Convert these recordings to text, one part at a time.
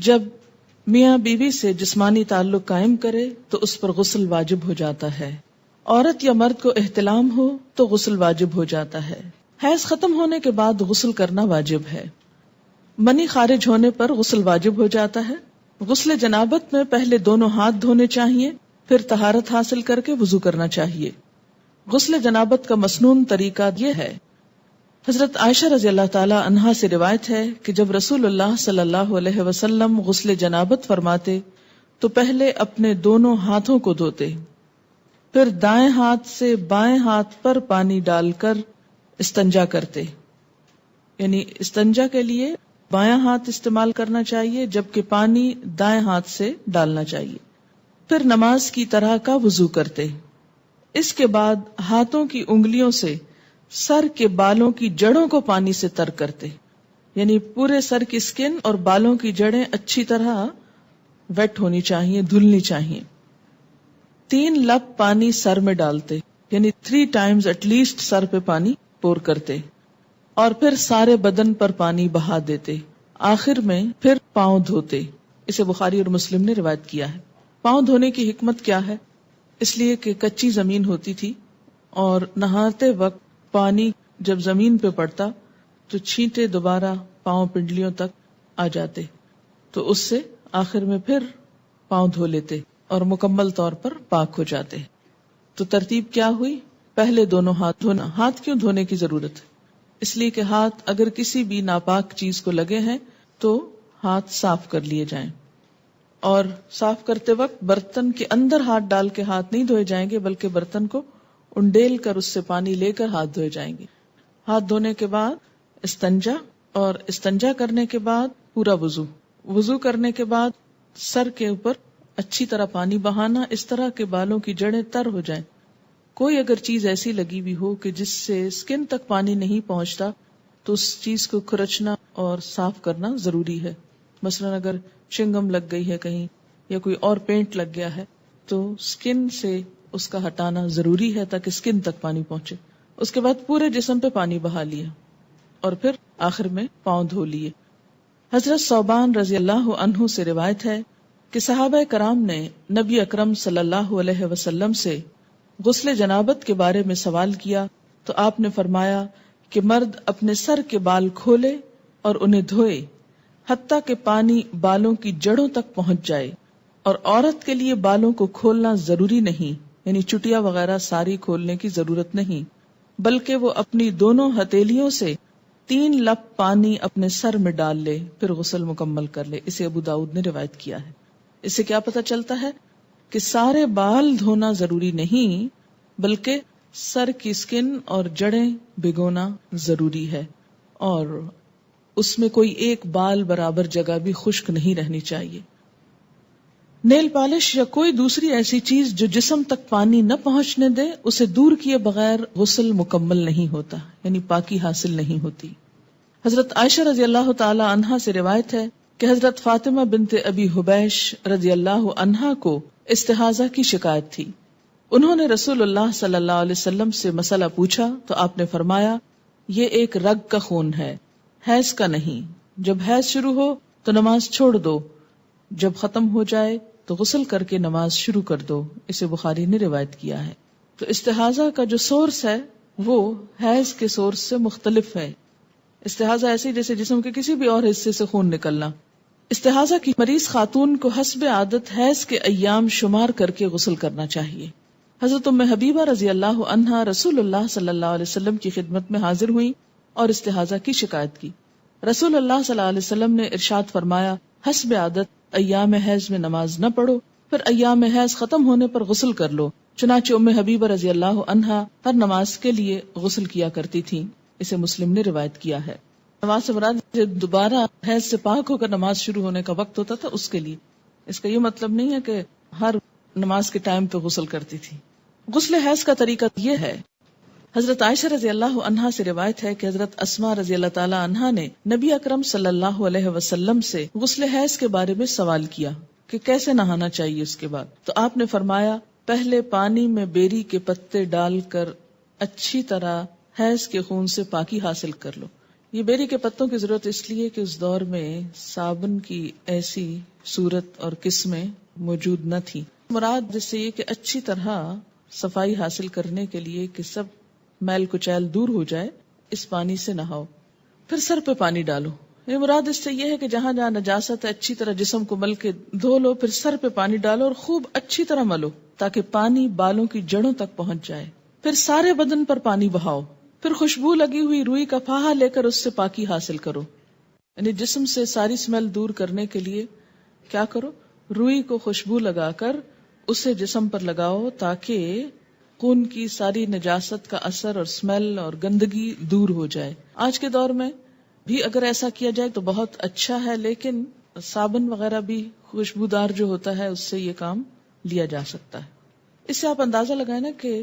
جب میاں بیوی سے جسمانی تعلق قائم کرے تو اس پر غسل واجب ہو جاتا ہے. عورت یا مرد کو احتلام ہو تو غسل واجب ہو جاتا ہے. حیض ختم ہونے کے بعد غسل کرنا واجب ہے. منی خارج ہونے پر غسل واجب ہو جاتا ہے. غسل جنابت میں پہلے دونوں ہاتھ دھونے چاہیے، پھر طہارت حاصل کر کے وضو کرنا چاہیے. غسل جنابت کا مسنون طریقہ یہ ہے. حضرت عائشہ رضی اللہ تعالی عنہا سے روایت ہے کہ جب رسول اللہ صلی اللہ علیہ وسلم غسل جنابت فرماتے تو پہلے اپنے دونوں ہاتھوں کو دھوتے، پھر دائیں ہاتھ سے بائیں ہاتھ پر پانی ڈال کر استنجا کرتے. یعنی استنجا کے لیے بایاں ہاتھ استعمال کرنا چاہیے جبکہ پانی دائیں ہاتھ سے ڈالنا چاہیے. پھر نماز کی طرح کا وضو کرتے. اس کے بعد ہاتھوں کی انگلیوں سے سر کے بالوں کی جڑوں کو پانی سے تر کرتے. یعنی پورے سر کی سکن اور بالوں کی جڑیں اچھی طرح ویٹ ہونی چاہیے، دھلنی چاہیے. 3 لپ پانی سر میں ڈالتے، یعنی 3 times ایٹ لیسٹ سر پہ پانی پور کرتے، اور پھر سارے بدن پر پانی بہا دیتے. آخر میں پھر پاؤں دھوتے. اسے بخاری اور مسلم نے روایت کیا ہے. پاؤں دھونے کی حکمت کیا ہے؟ اس لیے کہ کچی زمین ہوتی تھی اور نہاتے وقت پانی جب زمین پہ پڑتا تو چھینٹے دوبارہ پاؤں پنڈلیوں تک آ جاتے، تو اس سے آخر میں پھر پاؤں دھو لیتے اور مکمل طور پر پاک ہو جاتے. تو ترتیب کیا ہوئی؟ پہلے دونوں ہاتھ دھونا. ہاتھ کیوں دھونے کی ضرورت ہے؟ اس لیے کہ ہاتھ اگر کسی بھی ناپاک چیز کو لگے ہیں تو ہاتھ صاف کر لیے جائیں، اور صاف کرتے وقت برتن کے اندر ہاتھ ڈال کے ہاتھ نہیں دھوئے جائیں گے بلکہ برتن کو انڈیل کر اس سے پانی لے کر ہاتھ دھوئے جائیں گے. ہاتھ دھونے کے بعد استنجا، اور استنجا کرنے کے بعد پورا وضو. وضو کرنے کے بعد سر کے اوپر اچھی طرح پانی بہانا، اس طرح کے بالوں کی جڑیں تر ہو جائیں. کوئی اگر چیز ایسی لگی ہوئی ہو کہ جس سے سکن تک پانی نہیں پہنچتا تو اس چیز کو کھرچنا اور صاف کرنا ضروری ہے. مثلا اگر چنگم لگ گئی ہے کہیں یا کوئی اور پینٹ لگ گیا ہے تو سکن سے اس کا ہٹانا ضروری ہے تاکہ سکن تک پانی پہنچے. اس کے بعد پورے جسم پہ پانی بہا لیا اور پھر آخر میں پاؤں دھو لیے. حضرت ثوبان رضی اللہ عنہ سے روایت ہے کہ صحابہ کرام نے نبی اکرم صلی اللہ علیہ وسلم سے غسل جنابت کے بارے میں سوال کیا تو آپ نے فرمایا کہ مرد اپنے سر کے بال کھولے اور انہیں دھوئے حتیٰ کہ پانی بالوں کی جڑوں تک پہنچ جائے، اور عورت کے لیے بالوں کو کھولنا ضروری نہیں، یعنی چٹیا وغیرہ ساری کھولنے کی ضرورت نہیں، بلکہ وہ اپنی دونوں ہتھیلیوں سے 3 لپ پانی اپنے سر میں ڈال لے پھر غسل مکمل کر لے. اسے ابو داؤد نے روایت کیا ہے. اس سے کیا پتہ چلتا ہے کہ سارے بال دھونا ضروری نہیں بلکہ سر کی سکن اور جڑیں بھگونا ضروری ہے، اور اس میں کوئی ایک بال برابر جگہ بھی خشک نہیں رہنی چاہیے. نیل پالش یا کوئی دوسری ایسی چیز جو جسم تک پانی نہ پہنچنے دے، اسے دور کیے بغیر غسل مکمل نہیں ہوتا، یعنی پاکی حاصل نہیں ہوتی. حضرت عائشہ رضی اللہ تعالی عنہا سے روایت ہے کہ حضرت فاطمہ بنت ابی حبیش رضی اللہ عنہا کو استحاضہ کی شکایت تھی. انہوں نے رسول اللہ صلی اللہ علیہ وسلم سے مسئلہ پوچھا تو آپ نے فرمایا یہ ایک رگ کا خون ہے، حیض کا نہیں. جب حیض شروع ہو تو نماز چھوڑ دو، جب ختم ہو جائے تو غسل کر کے نماز شروع کر دو. اسے بخاری نے روایت کیا ہے. تو استحاضہ کا جو سورس ہے وہ حیض کے سورس سے مختلف ہے. استحاضہ ایسے جیسے جسم کے کسی بھی اور حصے سے خون نکلنا. استحاضہ کی مریض خاتون کو حسب عادت حیض کے ایام شمار کر کے غسل کرنا چاہیے. حضرت ام حبیبہ رضی اللہ عنہا رسول اللہ صلی اللہ علیہ وسلم کی خدمت میں حاضر ہوئیں اور استحاضہ کی شکایت کی. رسول اللہ صلی اللہ علیہ وسلم نے ارشاد فرمایا حسب عادت ایام حیض میں نماز نہ پڑھو، پھر ایام حیض ختم ہونے پر غسل کر لو. چنانچہ ام حبیبہ رضی اللہ عنہا ہر نماز کے لیے غسل کیا کرتی تھیں. اسے مسلم نے روایت کیا ہے. نماز سے مراد دوبارہ حیض سے پاک ہو کر نماز شروع ہونے کا وقت ہوتا تھا اس کے لیے. اس کا یہ مطلب نہیں ہے کہ ہر نماز کے ٹائم پہ غسل کرتی تھی. غسل حیض کا طریقہ یہ ہے. حضرت عائشہ رضی اللہ عنہا سے روایت ہے کہ حضرت اسماء رضی اللہ تعالی عنہا نے نبی اکرم صلی اللہ علیہ وسلم سے غسل حیض کے بارے میں سوال کیا کہ کیسے نہانا چاہیے اس کے بعد. تو آپ نے فرمایا پہلے پانی میں بیری کے پتے ڈال کر اچھی طرح حیض کے خون سے پاکی حاصل کر لو. یہ بیری کے پتوں کی ضرورت اس لیے کہ اس دور میں صابن کی ایسی صورت اور قسمیں موجود نہ تھی. مراد جس سے یہ کہ اچھی طرح صفائی حاصل کرنے کے لیے کہ سب میل کچیل دور ہو جائے، اس پانی سے نہاؤ، پھر سر پہ پانی ڈالو. یہ مراد اس سے یہ ہے کہ جہاں جہاں نجاست ہے اچھی طرح جسم کو مل کے دھو لو، پھر سر پہ پانی ڈالو اور خوب اچھی طرح ملو تاکہ پانی بالوں کی جڑوں تک پہنچ جائے. پھر سارے بدن پر پانی بہاؤ، پھر خوشبو لگی ہوئی روئی کا پھاہا لے کر اس سے پاکی حاصل کرو. یعنی جسم سے ساری سمیل دور کرنے کے لیے کیا کرو؟ روئی کو خوشبو لگا کر اسے جسم پر لگاؤ تاکہ خون کی ساری نجاست کا اثر اور سمیل اور گندگی دور ہو جائے. آج کے دور میں بھی اگر ایسا کیا جائے تو بہت اچھا ہے، لیکن صابن وغیرہ بھی خوشبودار جو ہوتا ہے اس سے یہ کام لیا جا سکتا ہے. اس سے آپ اندازہ لگائیں نا کہ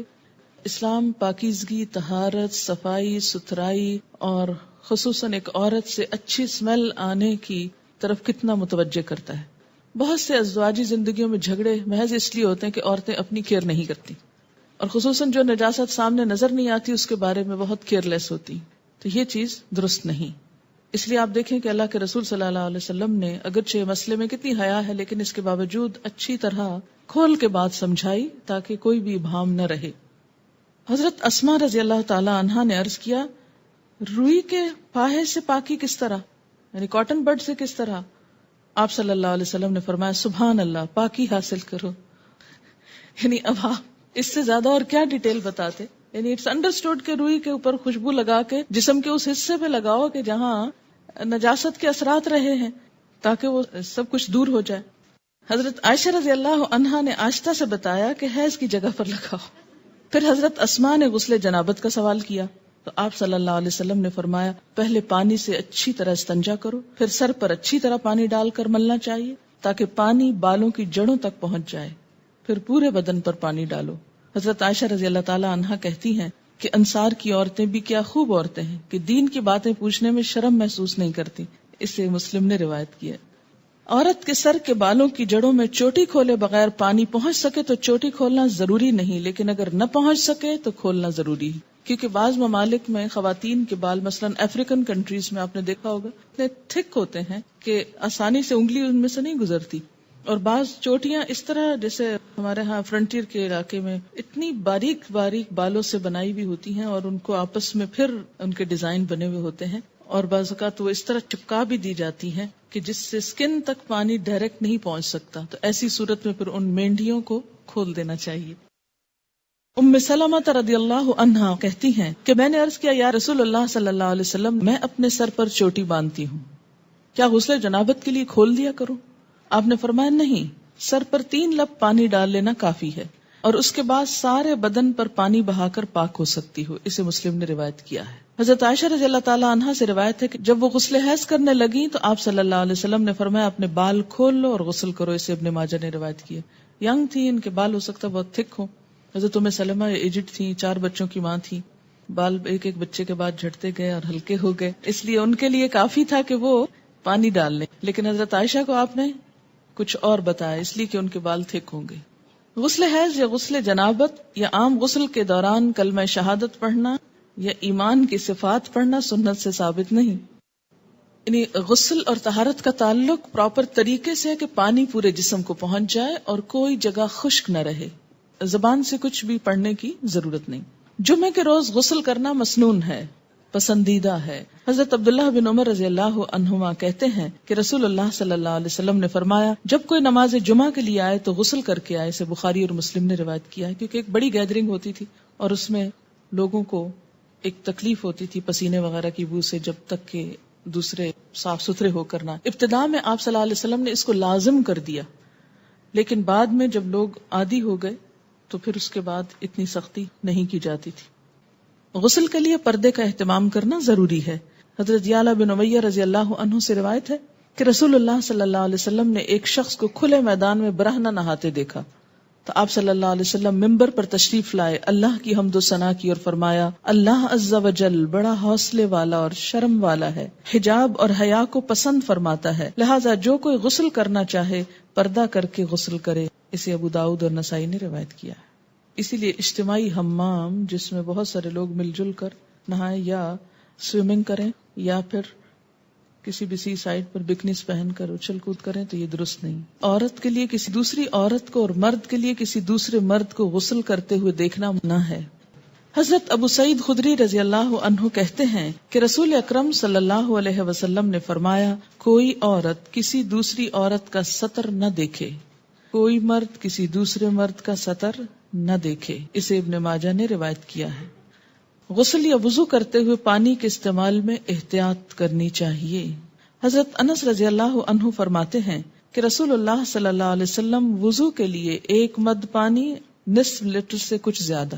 اسلام پاکیزگی، طہارت، صفائی ستھرائی اور خصوصاً ایک عورت سے اچھی سمیل آنے کی طرف کتنا متوجہ کرتا ہے. بہت سے ازواجی زندگیوں میں جھگڑے محض اس لیے ہوتے ہیں کہ عورتیں اپنی کیئر نہیں کرتی، اور خصوصاً جو نجاست سامنے نظر نہیں آتی اس کے بارے میں بہت کیئر لیس ہوتی. تو یہ چیز درست نہیں. اس لیے آپ دیکھیں کہ اللہ کے رسول صلی اللہ علیہ وسلم نے اگرچہ مسئلے میں کتنی حیا ہے لیکن اس کے باوجود اچھی طرح کھول کے بات سمجھائی تاکہ کوئی بھی ابہام نہ رہے. حضرت اسماء رضی اللہ تعالی عنہا نے عرض کیا، روئی کے پاہے سے پاکی کس طرح، یعنی کاٹن بڈ سے کس طرح؟ آپ صلی اللہ علیہ وسلم نے فرمایا، سبحان اللہ، پاکی حاصل کرو. یعنی اب آپ اس سے زیادہ اور کیا ڈیٹیل بتاتے. یعنی اٹس انڈرسٹوڈ کہ روئی کے اوپر خوشبو لگا کے جسم کے اس حصے پہ لگاؤ کہ جہاں نجاست کے اثرات رہے ہیں تاکہ وہ سب کچھ دور ہو جائے. حضرت عائشہ رضی اللہ عنہا نے آہستہ سے بتایا کہ حیض کی جگہ پر لگاؤ. پھر حضرت اسماء نے غسل جنابت کا سوال کیا تو آپ صلی اللہ علیہ وسلم نے فرمایا، پہلے پانی سے اچھی طرح استنجا کرو، پھر سر پر اچھی طرح پانی ڈال کر ملنا چاہیے تاکہ پانی بالوں کی جڑوں تک پہنچ جائے، پھر پورے بدن پر پانی ڈالو. حضرت عائشہ رضی اللہ تعالی عنہا کہتی ہیں کہ انصار کی عورتیں بھی کیا خوب عورتیں ہیں کہ دین کی باتیں پوچھنے میں شرم محسوس نہیں کرتی. اسے مسلم نے روایت کیا. عورت کے سر کے بالوں کی جڑوں میں چوٹی کھولے بغیر پانی پہنچ سکے تو چوٹی کھولنا ضروری نہیں، لیکن اگر نہ پہنچ سکے تو کھولنا ضروری ہے، کیونکہ بعض ممالک میں خواتین کے بال، مثلا افریقن کنٹریز میں آپ نے دیکھا ہوگا، اتنے تھک ہوتے ہیں کہ آسانی سے انگلی ان میں سے نہیں گزرتی، اور بعض چوٹیاں اس طرح جیسے ہمارے ہاں فرنٹیئر کے علاقے میں اتنی باریک باریک بالوں سے بنائی بھی ہوتی ہیں اور ان کو آپس میں پھر ان کے ڈیزائن بنے ہوئے ہوتے ہیں، اور بعض اوقات وہ اس طرح چپکا بھی دی جاتی ہیں کہ جس سے سکن تک پانی ڈائریکٹ نہیں پہنچ سکتا. تو ایسی صورت میں پھر ان مینڈیوں کو کھول دینا چاہیے. ام سلمہ رضی اللہ عنہا کہتی ہیں کہ میں نے عرض کیا، یا رسول اللہ صلی اللہ علیہ وسلم، میں اپنے سر پر چوٹی باندھتی ہوں، کیا غسل جنابت کے لیے کھول دیا کروں؟ آپ نے فرمایا، نہیں، سر پر 3 لپ پانی ڈال لینا کافی ہے اور اس کے بعد سارے بدن پر پانی بہا کر پاک ہو سکتی ہو. اسے مسلم نے روایت کیا ہے. حضرت عائشہ رضی اللہ تعالی عنہا سے روایت ہے کہ جب وہ غسل حیض کرنے لگی تو آپ صلی اللہ علیہ وسلم نے فرمایا، اپنے بال کھول لو اور غسل کرو. اسے ابن ماجہ نے روایت کیا. ینگ تھی، ان کے بال ہو سکتا بہت تھک ہو. حضرت ام سلمہ ایجڈ تھی، 4 بچوں کی ماں تھی، بال ایک ایک بچے کے بعد جھڑتے گئے اور ہلکے ہو گئے، اس لیے ان کے لیے کافی تھا کہ وہ پانی ڈال لیں. لیکن حضرت عائشہ کو آپ نے کچھ اور بتایا، اس لیے کہ ان کے بال تھک ہوں گے. غسل حیض یا غسل جنابت یا عام غسل کے دوران کلمہ شہادت پڑھنا یا ایمان کی صفات پڑھنا سنت سے ثابت نہیں. یعنی غسل اور طہارت کا تعلق پراپر طریقے سے ہے کہ پانی پورے جسم کو پہنچ جائے اور کوئی جگہ خشک نہ رہے. زبان سے کچھ بھی پڑھنے کی ضرورت نہیں. جمعے کے روز غسل کرنا مسنون ہے، پسندیدہ ہے. حضرت عبداللہ بن عمر رضی اللہ عنہما کہتے ہیں کہ رسول اللہ صلی اللہ علیہ وسلم نے فرمایا، جب کوئی نماز جمعہ کے لیے آئے تو غسل کر کے آئے. اسے بخاری اور مسلم نے روایت کیا ہے، کیونکہ ایک بڑی گیدرنگ ہوتی تھی اور اس میں لوگوں کو ایک تکلیف ہوتی تھی پسینے وغیرہ کی بو سے، جب تک کہ دوسرے صاف ستھرے ہو کرنا. ابتداء میں آپ صلی اللہ علیہ وسلم نے اس کو لازم کر دیا، لیکن بعد میں جب لوگ عادی ہو گئے تو پھر اس کے بعد اتنی سختی نہیں کی جاتی تھی. غسل کے لیے پردے کا اہتمام کرنا ضروری ہے. حضرت یعلا بن امیہ رضی اللہ عنہ سے روایت ہے کہ رسول اللہ صلی اللہ علیہ وسلم نے ایک شخص کو کھلے میدان میں برہنہ نہاتے دیکھا تو آپ صلی اللہ علیہ وسلم ممبر پر تشریف لائے، اللہ کی حمد و ثنا کی اور فرمایا، اللہ عز و جل بڑا حوصلے والا اور شرم والا ہے، حجاب اور حیا کو پسند فرماتا ہے، لہذا جو کوئی غسل کرنا چاہے پردہ کر کے غسل کرے. اسے ابو داؤد اور نسائی نے روایت کیا ہے. اسی لیے اجتماعی حمام جس میں بہت سارے لوگ مل جل کر نہائیں یا سوئمنگ کریں یا پھر کسی بھی سی سائڈ پر بکنیز پہن کر اچھل کود کریں تو یہ درست نہیں. عورت کے لیے کسی دوسری عورت کو اور مرد کے لیے کسی دوسرے مرد کو غسل کرتے ہوئے دیکھنا منع ہے. حضرت ابو سعید خدری رضی اللہ عنہ کہتے ہیں کہ رسول اکرم صلی اللہ علیہ وسلم نے فرمایا، کوئی عورت کسی دوسری عورت کا سطر نہ دیکھے، کوئی مرد کسی دوسرے مرد کا سطر نہ دیکھے. اسے ابن ماجہ نے روایت کیا ہے. غسل یا وضو کرتے ہوئے پانی کے استعمال میں احتیاط کرنی چاہیے. حضرت انس رضی اللہ عنہ فرماتے ہیں کہ رسول اللہ صلی اللہ علیہ وسلم وضو کے لیے 1 مد پانی نصف لیٹر سے کچھ زیادہ،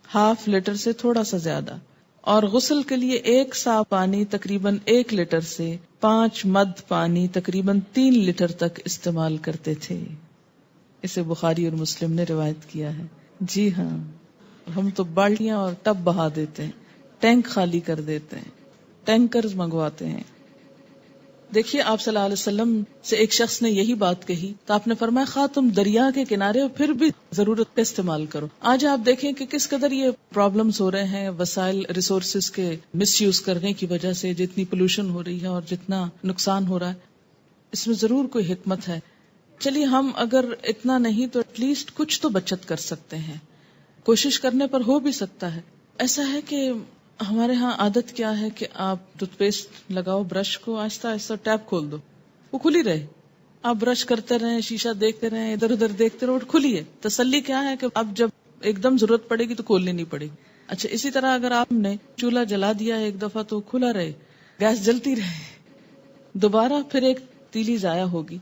½ لیٹر سے تھوڑا سا زیادہ، اور غسل کے لیے 1 سا پانی تقریباً 1 لیٹر سے 5 مد پانی تقریباً 3 لیٹر تک استعمال کرتے تھے. اسے بخاری اور مسلم نے روایت کیا ہے. جی ہاں، ہم تو بالٹیاں اور ٹب بہا دیتے ہیں، ٹینک خالی کر دیتے ہیں، ٹینکرز منگواتے ہیں. دیکھیے آپ صلی اللہ علیہ وسلم سے ایک شخص نے یہی بات کہی تو آپ نے فرمایا، خواہ تم دریا کے کنارے ہو پھر بھی ضرورت کا استعمال کرو. آج آپ دیکھیں کہ کس قدر یہ پرابلمز ہو رہے ہیں وسائل ریسورسز کے مس یوز کرنے کی وجہ سے، جتنی پولوشن ہو رہی ہے اور جتنا نقصان ہو رہا ہے. اس میں ضرور کوئی حکمت ہے. چلیے ہم اگر اتنا نہیں تو ایٹ لیسٹ کچھ تو بچت کر سکتے ہیں، کوشش کرنے پر ہو بھی سکتا ہے. ایسا ہے کہ ہمارے ہاں عادت کیا ہے کہ آپ ٹوتھ پیسٹ لگاؤ، برش کو آہستہ آہستہ ٹیپ کھول دو، وہ کھلی رہے، آپ برش کرتے رہیں، شیشہ دیکھتے رہیں، ادھر ادھر دیکھتے رہو، کھلی ہے. تسلی کیا ہے کہ اب جب ایک دم ضرورت پڑے گی تو کھولنی نہیں پڑے گی. اچھا اسی طرح اگر آپ نے چولہا جلا دیا ہے ایک دفعہ تو کھلا رہے، گیس جلتی رہے، دوبارہ پھر ایک تیلی ضائع ہوگی.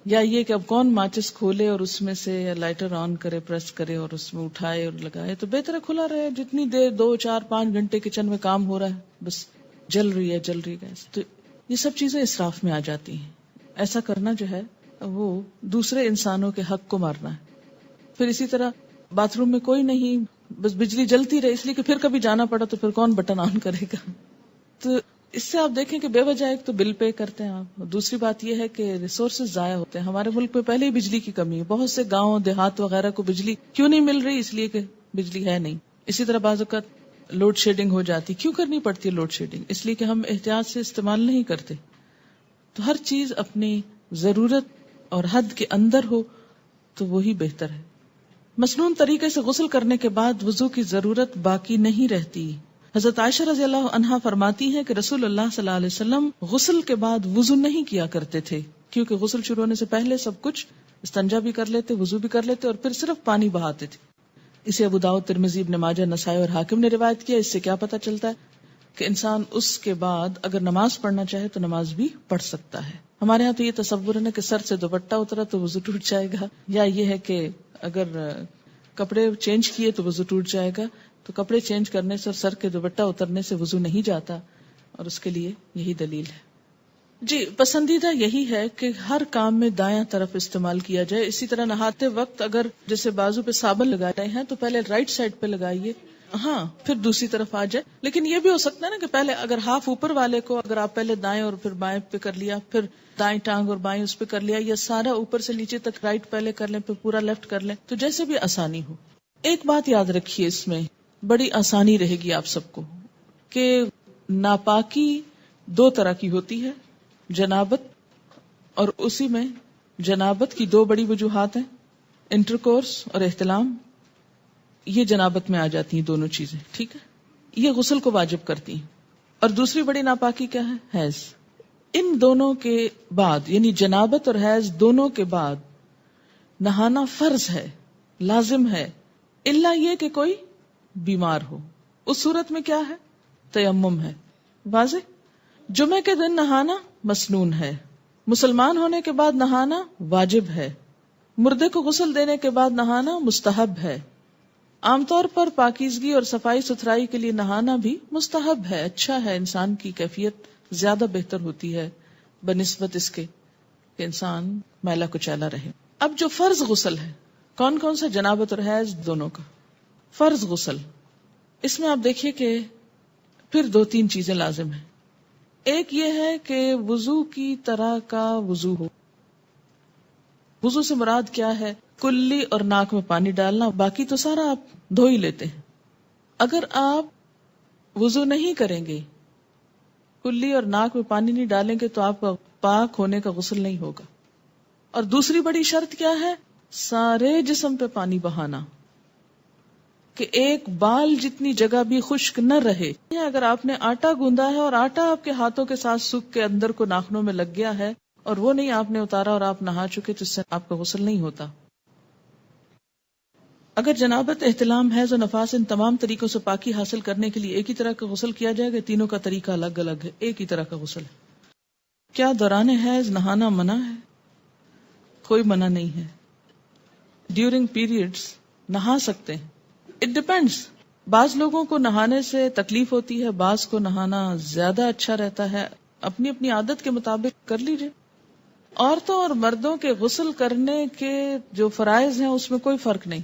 یا یہ کہ اب کون ماچس کھولے اور اس میں سے لائٹر آن کرے، پریس کرے اور اس میں اٹھائے اور لگائے. تو بہتر ہے کھلا رہے، جتنی دیر 2 4 5 گھنٹے کچن میں کام ہو رہا ہے بس جل رہی ہے گیس. تو یہ سب چیزیں اسراف میں آ جاتی ہیں. ایسا کرنا جو ہے وہ دوسرے انسانوں کے حق کو مارنا ہے. پھر اسی طرح باتھ روم میں کوئی نہیں، بس بجلی جلتی رہے، اس لیے کہ پھر کبھی جانا پڑا تو پھر کون بٹن آن کرے گا. تو اس سے آپ دیکھیں کہ بے وجہ ایک تو بل پے کرتے ہیں آپ، دوسری بات یہ ہے کہ ریسورسز ضائع ہوتے ہیں. ہمارے ملک میں پہلے ہی بجلی کی کمی ہے، بہت سے گاؤں دیہات وغیرہ کو بجلی کیوں نہیں مل رہی؟ اس لیے کہ بجلی ہے نہیں. اسی طرح بعض اوقات لوڈ شیڈنگ ہو جاتی. کیوں کرنی پڑتی ہے لوڈ شیڈنگ؟ اس لیے کہ ہم احتیاط سے استعمال نہیں کرتے. تو ہر چیز اپنی ضرورت اور حد کے اندر ہو تو وہی بہتر ہے. مسنون طریقے سے غسل کرنے کے بعد وضو کی ضرورت باقی نہیں رہتی. حضرت عائشہ رضی اللہ عنہا فرماتی ہیں کہ رسول اللہ صلی اللہ علیہ وسلم غسل کے بعد وضو نہیں کیا کرتے تھے، کیونکہ غسل شروع ہونے سے پہلے سب کچھ استنجا بھی کر لیتے، وضو بھی کر لیتے اور پھر صرف پانی بہاتے تھے. اسے ابو داؤد، ترمذی، ابن ماجہ، نسائی اور حاکم نے روایت کیا. اس سے کیا پتہ چلتا ہے کہ انسان اس کے بعد اگر نماز پڑھنا چاہے تو نماز بھی پڑھ سکتا ہے. ہمارے ہاں تو یہ تصور ہے نا کہ سر سے دوپٹہ اترا تو وضو ٹوٹ جائے گا، یا یہ ہے کہ اگر کپڑے چینج کیے تو وضو ٹوٹ جائے گا. تو کپڑے چینج کرنے سے اور سر کے دوپٹہ اترنے سے وضو نہیں جاتا، اور اس کے لیے یہی دلیل ہے. جی پسندیدہ یہی ہے کہ ہر کام میں دایاں طرف استعمال کیا جائے. اسی طرح نہاتے وقت اگر جیسے بازو پہ صابن لگا رہے ہیں تو پہلے رائٹ سائڈ پہ لگائیے، ہاں پھر دوسری طرف آ جائے. لیکن یہ بھی ہو سکتا ہے نا کہ پہلے اگر ہاف اوپر والے کو اگر آپ پہلے دائیں اور پھر بائیں پہ کر لیا، پھر دائیں ٹانگ اور بائیں اس پہ کر لیا، یا سارا اوپر سے نیچے تک رائٹ پہلے کر لیں پھر پورا لیفٹ کر لیں، تو جیسے بھی آسانی ہو. ایک بات یاد رکھیے، اس میں بڑی آسانی رہے گی آپ سب کو کہ ناپاکی 2 طرح کی ہوتی ہے، جنابت، اور اسی میں جنابت کی 2 بڑی وجوہات ہیں، انٹرکورس اور احتلام. یہ جنابت میں آ جاتی ہیں دونوں چیزیں، ٹھیک ہے، یہ غسل کو واجب کرتی ہیں. اور دوسری بڑی ناپاکی کیا ہے؟ حیض. ان دونوں کے بعد یعنی جنابت اور حیض دونوں کے بعد نہانا فرض ہے، لازم ہے، الا یہ کہ کوئی بیمار ہو. اس صورت میں کیا ہے؟ تیمم ہے. واضح. جمعے کے دن نہانا مسنون ہے، مسلمان ہونے کے بعد نہانا واجب ہے، مردے کو غسل دینے کے بعد نہانا مستحب ہے. عام طور پر پاکیزگی اور صفائی ستھرائی کے لیے نہانا بھی مستحب ہے، اچھا ہے، انسان کی کیفیت زیادہ بہتر ہوتی ہے بنسبت اس کے کہ انسان میلا کچیلا رہے. اب جو فرض غسل ہے، کون کون سا؟ جنابت اور حیض دونوں کا فرض غسل. اس میں آپ دیکھیے کہ پھر 2-3 چیزیں لازم ہیں. ایک یہ ہے کہ وضو کی طرح کا وضو ہو. وضو سے مراد کیا ہے؟ کلی اور ناک میں پانی ڈالنا، باقی تو سارا آپ دھو ہی لیتے ہیں. اگر آپ وضو نہیں کریں گے کلی اور ناک میں پانی نہیں ڈالیں گے تو آپ کا پاک ہونے کا غسل نہیں ہوگا. اور دوسری بڑی شرط کیا ہے؟ سارے جسم پہ پانی بہانا، کہ ایک بال جتنی جگہ بھی خشک نہ رہے. اگر آپ نے آٹا گوندا ہے اور آٹا آپ کے ہاتھوں کے ساتھ سوکھ کے اندر کو ناخنوں میں لگ گیا ہے اور وہ نہیں آپ نے اتارا اور آپ نہا چکے تو اس سے آپ کا غسل نہیں ہوتا. اگر جنابت، احتلام، حیض و نفاس ان تمام طریقوں سے پاکی حاصل کرنے کے لیے ایک ہی طرح کا غسل کیا جائے گا، تینوں کا طریقہ الگ الگ ہے، ایک ہی طرح کا غسل ہے. کیا دوران حیض نہانا منع ہے؟ کوئی منع نہیں ہے. ڈیورنگ پیریڈز نہا سکتے ہیں. It depends. بعض لوگوں کو نہانے سے تکلیف ہوتی ہے، بعض کو نہانا زیادہ اچھا رہتا ہے. اپنی اپنی عادت کے مطابق کر لیجیے. عورتوں اور مردوں کے غسل کرنے کے جو فرائض ہیں اس میں کوئی فرق نہیں.